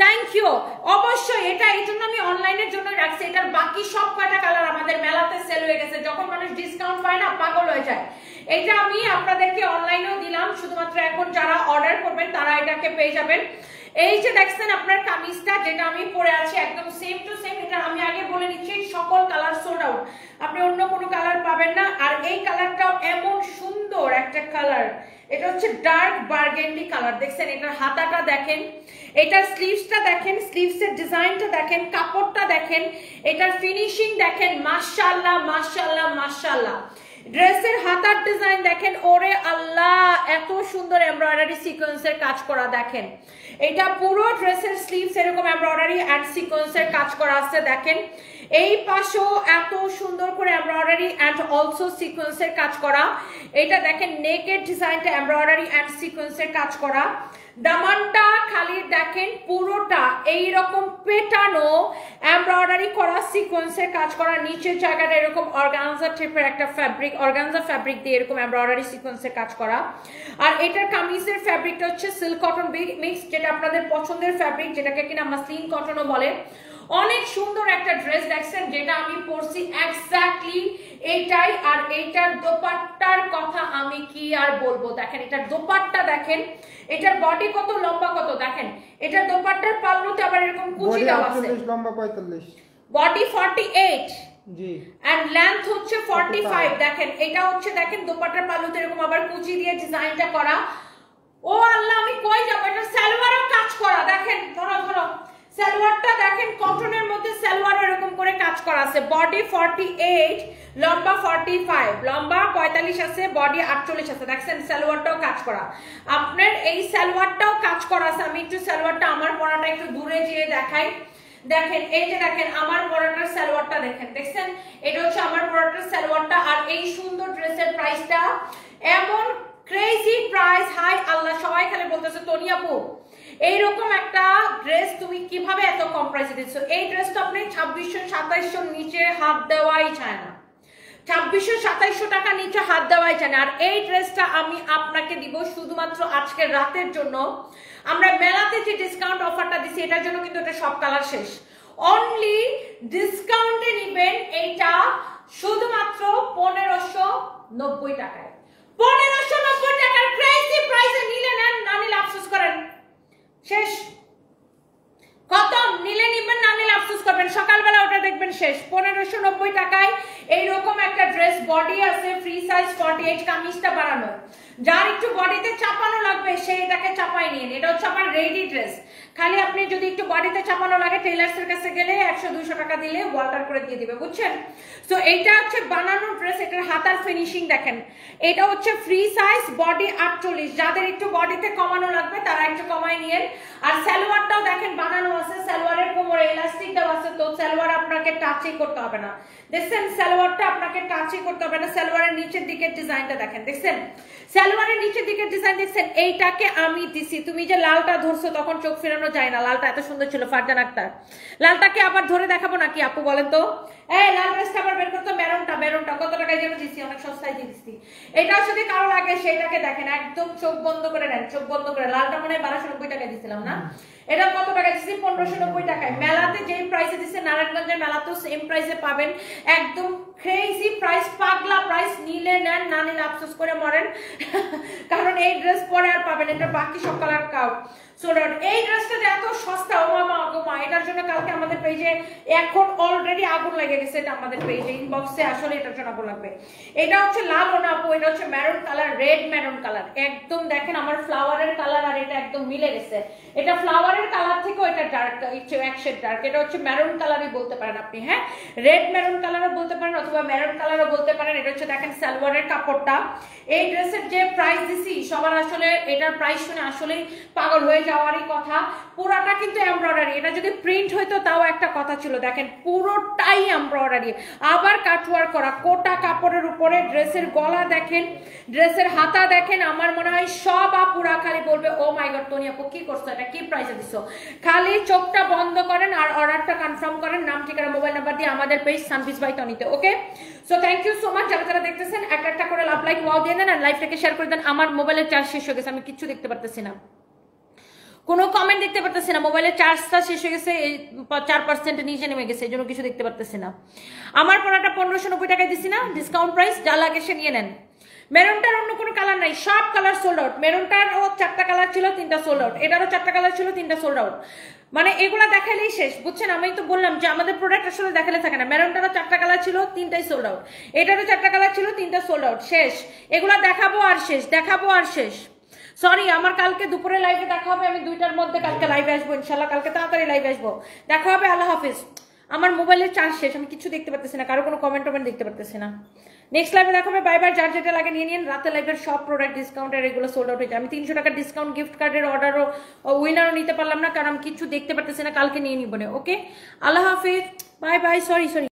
thank you. অবশ্যই এটা এই জন্য আমি অনলাইনের জন্য রাখছি, এটার বাকি সব কয়টা কালার আমাদের মেলাতে সেল হয়ে গেছে, যখন মানুষ ডিসকাউন্ট পায় না পাগল হয়ে যায়। এটা আমি আপনাদেরকে অনলাইনেও দিলাম, শুধুমাত্র এখন যারা অর্ডার করবেন তারা এটাকে পেয়ে যাবেন। এই যে দেখছেন আপনার কামিজটা যেটা আমি পরে আছি একদম সেম টু সেম, এটা আমি আগে বলে নিচ্ছি সকল কালার সোল্ড আউট, আপনি অন্য কোনো কালার পাবেন না। আর এই কালারটাও এমন সুন্দর একটা কালার, এটা হচ্ছে ডার্ক বার্গেন্ডি কালার, দেখছেন এটার হাতাটা দেখেন, এটার স্লিভসটা দেখেন, স্লিভসের ডিজাইনটা দেখেন, কাপড়টা দেখেন, এটার ফিনিশিং দেখেন, মাশাআল্লাহ মাশাআল্লাহ মাশাআল্লাহ। ড্রেসের হাতার ডিজাইন দেখেন, ওরে আল্লাহ এত সুন্দর এমব্রয়ডারি সিকোয়েন্সের কাজ করা দেখেন। এটা পুরো ড্রেসের স্লিভস এরকম এমব্রয়ডারি এন্ড সিকোয়েন্সের কাজ করা আছে দেখেন। এই পাশেও এত সুন্দর করে এমব্রয়ডারি এন্ড অলসো সিকোয়েন্সের কাজ করা। এটা দেখেন নেকের ডিজাইনটা এমব্রয়ডারি এন্ড সিকোয়েন্সের কাজ করা। দামানটা খালি দেখেন পুরোটা এইরকম পেটানো এমব্রয়ডারি করা সিকোয়েন্সের কাজ করা, নিচের জায়গাটা এরকম অর্গানজা টাইপের একটা ফ্যাব্রিক, অর্গানজা ফ্যাব্রিক দিয়ে এরকম এমব্রয়ডারি সিকোয়েন্সের কাজ করা। আর এটার কামিজের ফ্যাব্রিকটা হচ্ছে সিল্ক কটন মিক্স, যেটা আপনাদের পছন্দের ফ্যাব্রিক, যেটাকে কিনা মাসলিন কটনও বলে। অনেক সুন্দর একটা ড্রেস দেখছেন যেটা আমি পরছি এক্স্যাক্টলি এইটাই। আর এইটার দোপাট্টার কথা আমি কি আর বলবো, দেখেন এটার দোপাট্টা দেখেন, এটার বডি কত লম্বা কত দেখেন, এটার দোপাট্টার পাল্লুতে আবার এরকম কুচি দেওয়া আছে, লম্বা 45, বডি 48 জি এন্ড লেন্থ হচ্ছে 45। দেখেন এটা হচ্ছে দেখেন দোপাট্টার পাল্লুতে এরকম আবার কুচি দিয়ে ডিজাইনটা করা। ও আল্লাহ আমি কই যাব, এটা সালোয়ারও কাজ করা দেখেন, ধরো ধরো সালোয়ারটা দেখেন কটনের মধ্যে সালোয়ার এরকম করে কাজ করা আছে, বডি 48 লম্বা 45, লম্বা 45 আছে, বডি 48 আছে, দেখছেন সালোয়ারটাও কাজ করা। আপনার এই সালোয়ারটাও কাজ করা আছে, আমি একটু সালোয়ারটা আমার পরাটা একটু দূরে যেয়ে দেখাই। দেখেন এই যে দেখেন আমার পরাটার সালোয়ারটা দেখেন, দেখছেন এটা হচ্ছে আমার পরাটার সালোয়ারটা। আর এই সুন্দর ড্রেসের প্রাইসটা এমন ক্রেজি প্রাইস, হাই আল্লাহ সবাই খালি বলতেছে তনি আপু এইরকম একটা ড্রেস তুমি কিভাবে এত কম প্রাইসে দিচ্ছ। এই ড্রেসটা আপনি 2600-2700 নিচে হাত দেওয়াই চায় না, 2600-2700 টাকা নিচে হাত দেওয়াই চায় না। আর এই ড্রেসটা আমি আপনাকে দিব শুধুমাত্র আজকের রাতের জন্য। আমরা মেলাতে যে ডিসকাউন্ট অফারটা দিছি এটার জন্য কিন্তু এটা সব কালার শেষ, অনলি ডিসকাউন্টে নিবেন এইটা শুধুমাত্র 1590 টাকায়, 1590 টাকার ক্রেজি প্রাইসে নিলে নেন, না নিলে আফসোস করেন, শেষ খতম। নিলে নিবেন, না নিলে আফসোস করবেন, সকালবেলা ওটা দেখবেন শেষ। 1590 টাকায় এইরকম একটা ড্রেস, বডি আছে ফ্রি সাইজ 48, কামিজটা বানানো, যার একটু বডিতে চাপানো লাগবে সে এটাকে চাপাই নিন। এটা হচ্ছে আমার রেডি ড্রেস, খালি আপনি যদি একটু বডিতে চাপানো লাগে টেইলার্স এর কাছে গেলে 100-200 টাকা দিলে ওয়াল্টার করে দিয়ে দিবে, বুঝছেন? সো এইটা হচ্ছে বানানো ড্রেস, এটার হাতার ফিনিশিং দেখেন, এটা হচ্ছে ফ্রি সাইজ বডি 48, যাদের একটু বডিতে কমানো লাগবে তারা একটু কমাই নিয়েন। আর সালোয়ারটাও দেখেন বানানো আছে, সালোয়ারের কোমরে ইলাস্টিক দেওয়া আছে, তো সালোয়ার আপনাকে টাচই করতে হবে না, দেখছেন সালোয়ারটা আপনাকে টাচই করতে হবে না। সালোয়ারের নিচের দিকের ডিজাইনটা দেখেন, দেখছেন সালোয়ারের নিচের দিকের ডিজাইন দেখছেন। এইটাকে আমি দিছি, তুমি যে লালটা ধরছো তখন চোখ ফেরানো যায় না, লালটা এত সুন্দর ছিল ফারজান আক্তার, লালটাকে আবার ধরে দেখাবো নাকি আপু বলেন তো? এই লাল ড্রেসটা আবার বের করতো, মেরুনটা, মেরুনটা কত টাকায় যেন দিছি, অনেক সস্তায় দিচ্ছি। এটা যদি কারো লাগে সেইটাকে দেখেন, একদম চোখ বন্ধ করে নেন, চোখ বন্ধ করে। লালটা মনে হয় 1290 টাকায় দিছিলাম না, এটা কত টাকা দিচ্ছি? 1590 টাকায়। মেলাতে যেই প্রাইসে দিচ্ছে নারায়ণগঞ্জের মেলাতেও সেম প্রাইসে পাবেন, একদম ক্রেজি প্রাইস, পাগলা প্রাইস। নিলে নেন, না নিলে আফসোস করে মরেন, কারণ এই ড্রেস পরে আর পাবেন, এটা বাকি সব কালার কাউট। এই ড্রেসটা যে এত সস্তা, ও মামা গো মা, এটার জন্য কালকে আমাদের পেজে এখন অলরেডি আগুন লেগে গেছে, এটা আমাদের পেজে ইনবক্সে আসলে এটার জন্য আগুন লাগবে। এটা হচ্ছে লাল ওনা আপু, এটা হচ্ছে maroon colour, red maroon colour, একদম দেখেন আমার ফ্লাওয়ারের কালার আর এটা একদম মিলে গেছে। এটা ফ্লাওয়ারের কালার থেকেও এটা ডার্ক, এক শেড ডার্ক, এটা হচ্ছে মেরুন কালারই বলতে পারেন আপনি, হ্যাঁ রেড মেরুন কালারও বলতে পারেন অথবা মেরুন কালারও বলতে পারেন। এটা হচ্ছে দেখেন সালোয়ারের কাপড়টা। এই ড্রেসের যে প্রাইস দিছি সবার আসলে এটার প্রাইস শুনে আসলেই পাগল হয়ে যাওয়ারই কথা। পুরাটা কিন্তু এমব্রয়ডারি, এটা যদি প্রিন্ট হইতো তাও একটা কথা ছিল, দেখেন পুরোটাই এমব্রয়ডারি, আবার কাটওয়ার্ক করা, কোটা কাপড়ের উপরে। ড্রেসের গলা দেখেন, ড্রেসের হাতা দেখেন, আমার মনে হয় সব আপুরা খালি বলবে ও মাই মাই গড তোনি আপু কি করছো, এটা কি প্রাইসে দিছো? খালি চোখটা বন্ধ করেন আর অর্ডারটা কনফার্ম করেন, নাম ঠিকানা মোবাইল নাম্বার দিয়ে আমাদের পেজ সানপিস বাই টনিতে। Okay, so thank you so much. যারা যারা দেখতেছেন একটা করে লাভ লাইক ওয়াও দিয়ে দেন আর লাইভটাকে শেয়ার করে দেন। আমার মোবাইলের চার্জ শেষ হয়ে গেছে, আমি কিচ্ছু দেখতে পারতেছি না, কোনো কমেন্ট দেখতে পারতেছি না, মোবাইলের চার্জটা শেষ হয়ে গেছে, 4% নিচে নেমে গেছে, এই জন্য কিছু দেখতে পারতেছি না। আমার পড়াটা 1590 টাকায় দিছি না, ডিসকাউন্ট প্রাইস, যা লাগে সে নিয়ে নেন। মেরুনটার অন্য কোনো কালার নাই, সব কালার সোল্ড আউট। মেরুনটারও 4টা কালার ছিল, 3টা সোল্ড আউট, এটারও 4টা কালার ছিল, 3টা সোল্ড আউট। মানে এগুলা দেখালেই শেষ, বুঝছেন? আমি তো বললাম যে আমাদের প্রোডাক্ট আসলে দেখালে থাকে না। মেরুনটারও 4টা কালার ছিল, 3টাই সোল্ড আউট, এটারও 4টা কালার ছিল, 3টা সোল্ড আউট, শেষ। এগুলা দেখাবো আর শেষ, দেখাবো আর শেষ। সরি, আমার কালকে দুপুরে লাইভে দেখা হবে, আমি 2টার মধ্যে কালকে লাইভে আসবো ইনশাল্লাহ, কালকে তাড়াতাড়ি লাইভে আসবো, দেখা হবে। আল্লাহ হাফিজ। আমার মোবাইলের চার্জ শেষ, আমি কিছু দেখতে পারতেছি না, কারো কোনো কমেন্ট দেখতে পারতেছি না। নেক্সট লাইভে দেখা হবে, বাই বাই। যার যেটা লাগে নিয়ে নিন। রাতে লাইভের সব প্রোডাক্ট ডিসকাউন্টের এগুলো সোল্ড আউট হয়ে যায়। আমি 300 টাকার ডিসকাউন্ট গিফট কার্ডের অর্ডারও উইনারও নিতে পারলাম না, কারণ আমি কিছু দেখতে পারতেছি না, কালকে নিয়ে নিব না। ওকে, আল্লাহ হাফিজ, বাই বাই। সরি।